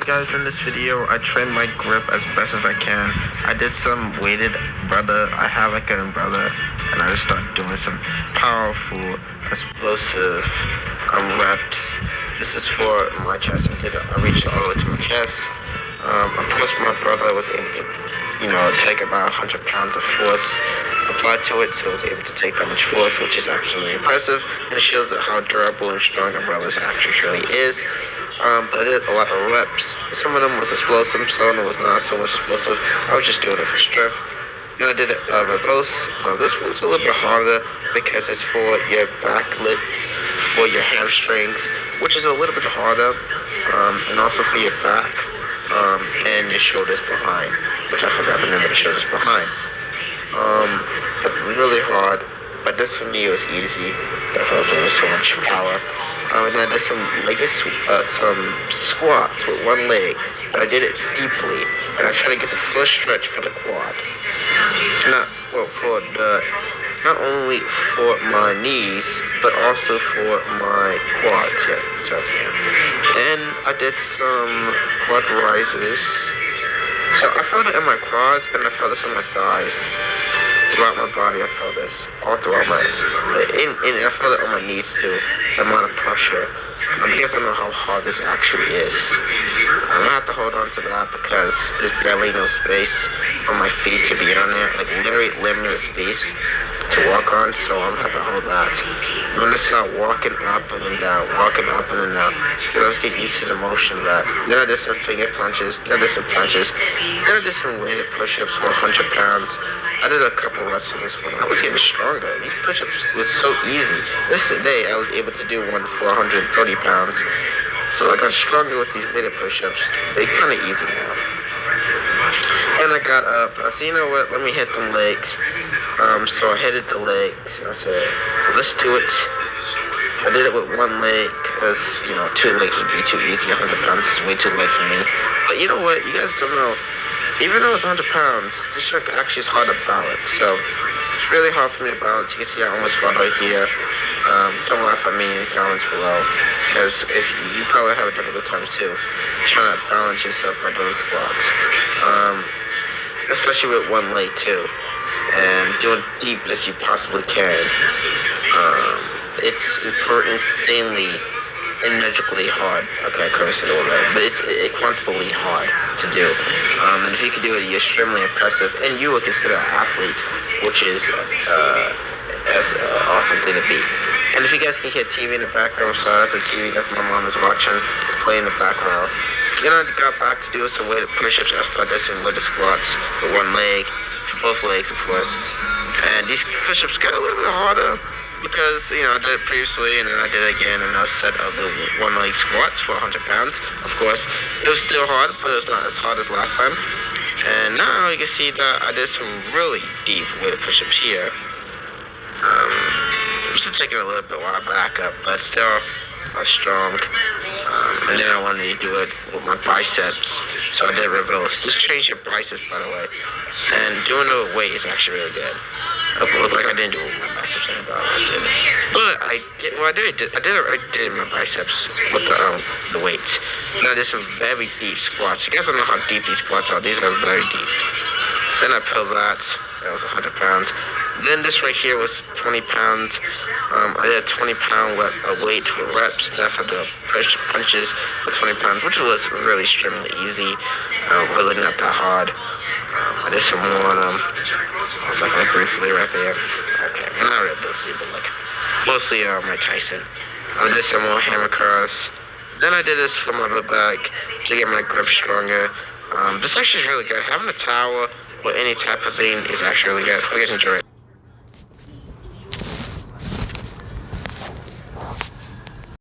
Guys, in this video I trained my grip as best as I can. I did some weighted brother. I have like an umbrella, and I just started doing some powerful explosive reps. This is for my chest. I reached all the way to my chest. Of course my brother was able to take about 100 pounds of force applied to it, so it was able to take that much force, which is absolutely impressive, and it shows how durable and strong umbrellas actually really is. But I did a lot of reps. Some of them was explosive, some of them was not so much explosive. I was just doing it for strength. Then I did a reverse. This one's a little bit harder because it's for your backlets, for your hamstrings, which is a little bit harder, and also for your back, and your shoulders behind, which I forgot the name of the shoulders behind. Really hard, but this for me was easy. That's why I was doing so much power. And I did some squats with one leg, but I did it deeply, and I tried to get the full stretch for the quad. Not only for my knees, but also for my quads. And I did some quad rises. So I felt it in my quads, and I felt this in my thighs. Throughout my body, I felt this all throughout and I felt it on my knees too. The amount of pressure. I guess I know how hard this actually is. I'm gonna have to hold on to that because there's barely no space for my feet to be on there. Like literally limited space to walk on, so I'm gonna have to hold that. I'm gonna start walking up and then down, walking up and then down, because I was getting used to the motion of that. Then I did some finger punches, then I did some punches, then I did some weighted push-ups for 100 pounds. I did a couple reps for this one. I was getting stronger. These push-ups was so easy. This today, I was able to do one for 130 pounds. So I got stronger with these weighted push-ups. They're kind of easy now. And I got up. I said, you know what? Let me hit them legs. So I hit the legs. And I said, let's do it. I did it with one leg because, two legs would be too easy. 100 pounds is way too light for me. But you know what? You guys don't know. Even though it's 100 pounds, this trick actually is hard to balance. So it's really hard for me to balance. You can see I almost fell right here. Don't laugh at me in the comments below, because if you probably have a difficult time too, trying to balance yourself by doing squats, especially with one leg too, and do it deep as you possibly can. It's insanely immeasurably hard. Okay, I couldn't say the word right, but it's quantitably hard to do. And if you can do it, you're extremely impressive, and you would consider an athlete, which is an awesome thing to be. And if you guys can hear TV in the background, so that's the TV that my mom is watching, it's playing in the background. Then I got back to do some weighted push-ups after I did some weighted squats with one leg, both legs of course. And these push-ups got a little bit harder, because, I did it previously, and then I did it again, and a set of the one leg squats for 100 pounds. Of course, it was still hard, but it was not as hard as last time. And now you can see that I did some really deep weighted push-ups here. I'm just taking a little bit while I back up, but still strong. And then I wanted to do it with my biceps, so I did reverse. This trains your biceps, by the way. And doing it with weight is actually really good. It looked like I didn't do it with my biceps, I thought I did. But I did my biceps with the weights. And I did some very deep squats. You guys don't know how deep these squats are. These are very deep. Then I pulled that. That was 100 pounds. Then this right here was 20 pounds. I did a 20-pound weight with reps. That's how the punches with 20 pounds, which was really extremely easy. Really not that hard. I did some more on them. I was like Bruce Lee right there. Okay, not really Bruce Lee, but like mostly Mike Tyson. I did some more hammer curls. Then I did this for my lower back to get my grip stronger. This actually is really good. Having a towel or any type of thing is actually really good. Hope you guys enjoy it.